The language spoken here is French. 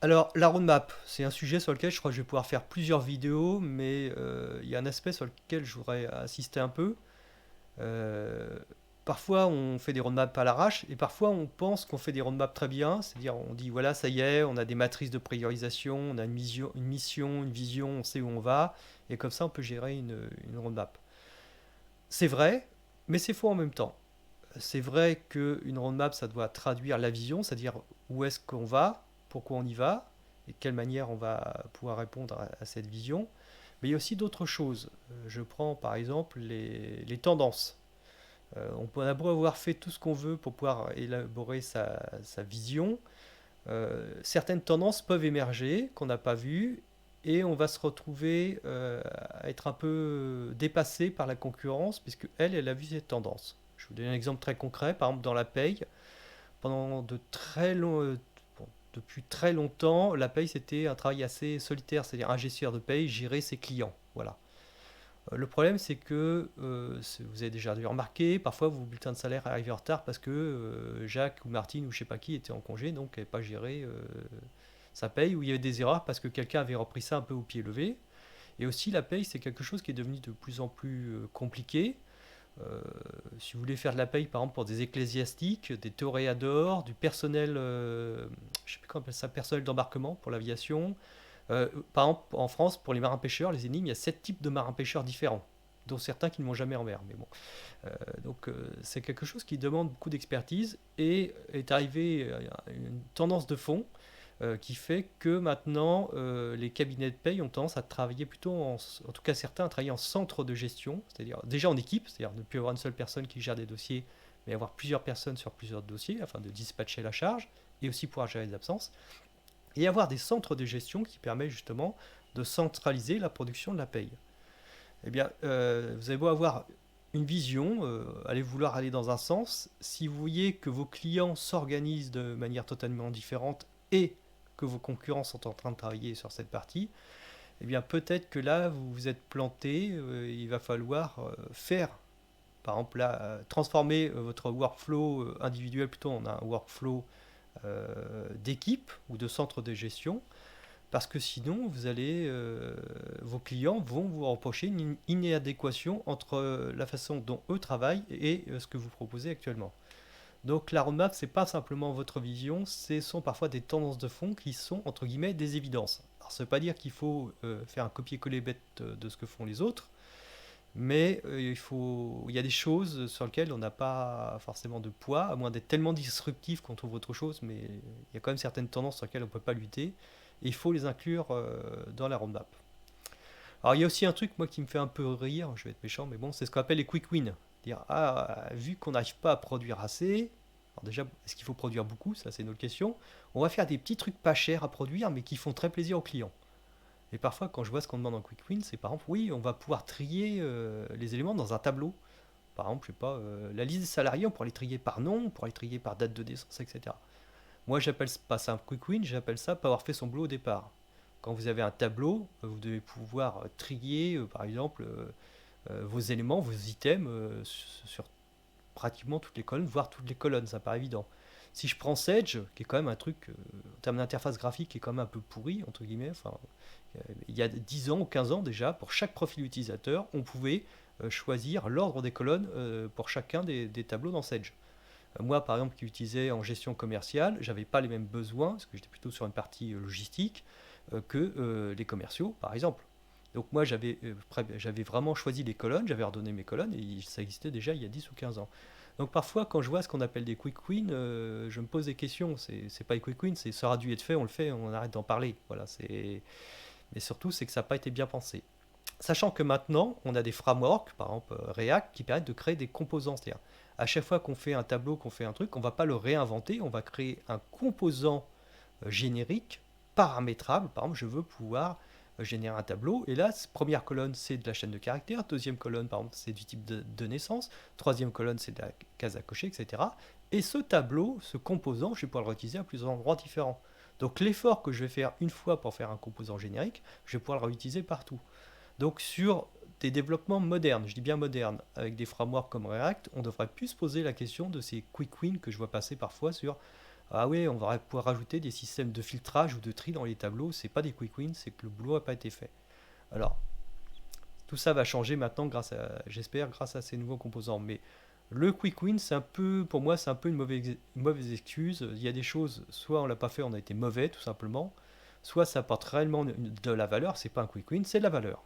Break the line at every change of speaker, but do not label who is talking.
Alors, la roadmap, c'est un sujet sur lequel je crois que je vais pouvoir faire plusieurs vidéos, mais il y a un aspect sur lequel je voudrais insister un peu. Euh, Parfois, on fait des roadmaps à l'arrache, et parfois, on pense qu'on fait des roadmaps très bien, c'est-à-dire on dit, voilà, ça y est, on a des matrices de priorisation, on a une vision, on sait où on va, et comme ça, on peut gérer une roadmap. C'est vrai, mais c'est faux en même temps. C'est vrai qu'une roadmap, ça doit traduire la vision, c'est-à-dire où est-ce qu'on va, pourquoi on y va, et de quelle manière on va pouvoir répondre à cette vision. Mais il y a aussi d'autres choses. Je prends par exemple les tendances. On peut avoir fait tout ce qu'on veut pour pouvoir élaborer sa vision. Certaines tendances peuvent émerger qu'on n'a pas vues et on va se retrouver à être un peu dépassé par la concurrence puisque elle a vu ces tendances. Je vais vous donner un exemple très concret. Par exemple, dans la paye, pendant de très longs, bon, depuis très longtemps, la paye c'était un travail assez solitaire, c'est-à-dire un gestionnaire de paye gérer ses clients. Voilà. Le problème, c'est que vous avez déjà dû remarquer, parfois vos bulletins de salaire arrivaient en retard parce que Jacques ou Martine ou je sais pas qui était en congé, donc n'avait pas géré sa paye, ou il y avait des erreurs parce que quelqu'un avait repris ça un peu au pied levé. Et aussi, la paye, c'est quelque chose qui est devenu de plus en plus compliqué. Euh, Si vous voulez faire de la paye, par exemple, pour des ecclésiastiques, des toréadors, du personnel, je sais plus comment on appelle ça, personnel d'embarquement pour l'aviation, par exemple, en France, pour les marins-pêcheurs, les énigmes, il y a 7 types de marins-pêcheurs différents, dont certains qui ne vont jamais en mer. Mais bon, c'est quelque chose qui demande beaucoup d'expertise et est arrivé à une tendance de fond qui fait que maintenant les cabinets de paye ont tendance à travailler plutôt, en tout cas certains, à travailler en centre de gestion, c'est-à-dire déjà en équipe, c'est-à-dire ne plus avoir une seule personne qui gère des dossiers, mais avoir plusieurs personnes sur plusieurs dossiers afin de dispatcher la charge et aussi pouvoir gérer les absences et avoir des centres de gestion qui permettent justement de centraliser la production de la paye. Eh bien, vous avez beau avoir une vision, allez vouloir aller dans un sens, si vous voyez que vos clients s'organisent de manière totalement différente et que vos concurrents sont en train de travailler sur cette partie, eh bien peut-être que là vous vous êtes planté, il va falloir faire, par exemple là, transformer votre workflow individuel plutôt en un workflow d'équipe ou de centre de gestion parce que sinon, vos clients vont vous reprocher une inadéquation entre la façon dont eux travaillent et ce que vous proposez actuellement. Donc la roadmap, c'est pas simplement votre vision, ce sont parfois des tendances de fond qui sont entre guillemets des évidences. Alors ça ne veut pas dire qu'il faut faire un copier-coller bête de ce que font les autres, mais il y a des choses sur lesquelles on n'a pas forcément de poids, à moins d'être tellement disruptif qu'on trouve autre chose, mais il y a quand même certaines tendances sur lesquelles on ne peut pas lutter, et il faut les inclure dans la roadmap. Alors il y a aussi un truc moi qui me fait un peu rire, je vais être méchant, mais bon, c'est ce qu'on appelle les quick wins. Dire, ah, vu qu'on n'arrive pas à produire assez, alors déjà, est-ce qu'il faut produire beaucoup? Ça, c'est une autre question. On va faire des petits trucs pas chers à produire, mais qui font très plaisir aux clients. Et parfois, quand je vois ce qu'on demande en quick win, c'est par exemple, oui, on va pouvoir trier les éléments dans un tableau. Par exemple, je sais pas, la liste des salariés, on pourra les trier par nom, on pourra les trier par date de naissance, etc. Moi, j'appelle pas ça un quick win, j'appelle ça pas avoir fait son boulot au départ. Quand vous avez un tableau, vous devez pouvoir trier, par exemple, vos éléments, vos items sur pratiquement toutes les colonnes, voire toutes les colonnes, ça paraît évident. Si je prends Sage, qui est quand même un truc, en termes d'interface graphique, qui est quand même un peu pourri, entre guillemets, enfin, il y a 10 ans ou 15 ans déjà, pour chaque profil utilisateur, on pouvait choisir l'ordre des colonnes pour chacun des tableaux dans Sage. Moi, par exemple, qui utilisais en gestion commerciale, j'avais pas les mêmes besoins, parce que j'étais plutôt sur une partie logistique, que les commerciaux, par exemple. Donc moi, j'avais vraiment choisi les colonnes, j'avais ordonné mes colonnes, et ça existait déjà il y a 10 ou 15 ans. Donc parfois, quand je vois ce qu'on appelle des quick wins, je me pose des questions. C'est pas des quick wins, c'est ça aura dû être fait, on le fait, on arrête d'en parler. Voilà, mais surtout, c'est que ça n'a pas été bien pensé. Sachant que maintenant, on a des frameworks, par exemple React, qui permettent de créer des composants. C'est-à-dire, à chaque fois qu'on fait un tableau, qu'on fait un truc, on ne va pas le réinventer, on va créer un composant générique, paramétrable. Par exemple, je veux pouvoir générer un tableau, et là, première colonne, c'est de la chaîne de caractères, deuxième colonne, par exemple, c'est du type de naissance, troisième colonne, c'est de la case à cocher, etc. Et ce tableau, ce composant, je vais pouvoir le réutiliser à plusieurs endroits différents. Donc l'effort que je vais faire une fois pour faire un composant générique, je vais pouvoir le réutiliser partout. Donc sur des développements modernes, je dis bien modernes, avec des frameworks comme React, on devrait plus se poser la question de ces quick wins que je vois passer parfois sur Ah oui, on va pouvoir rajouter des systèmes de filtrage ou de tri dans les tableaux. C'est pas des quick wins, c'est que le boulot n'a pas été fait. Alors, tout ça va changer maintenant j'espère, grâce à ces nouveaux composants. Mais le quick win, c'est un peu, pour moi, c'est un peu une mauvaise excuse. Il y a des choses, soit on l'a pas fait, on a été mauvais, tout simplement. Soit ça apporte réellement de la valeur. C'est pas un quick win, c'est de la valeur.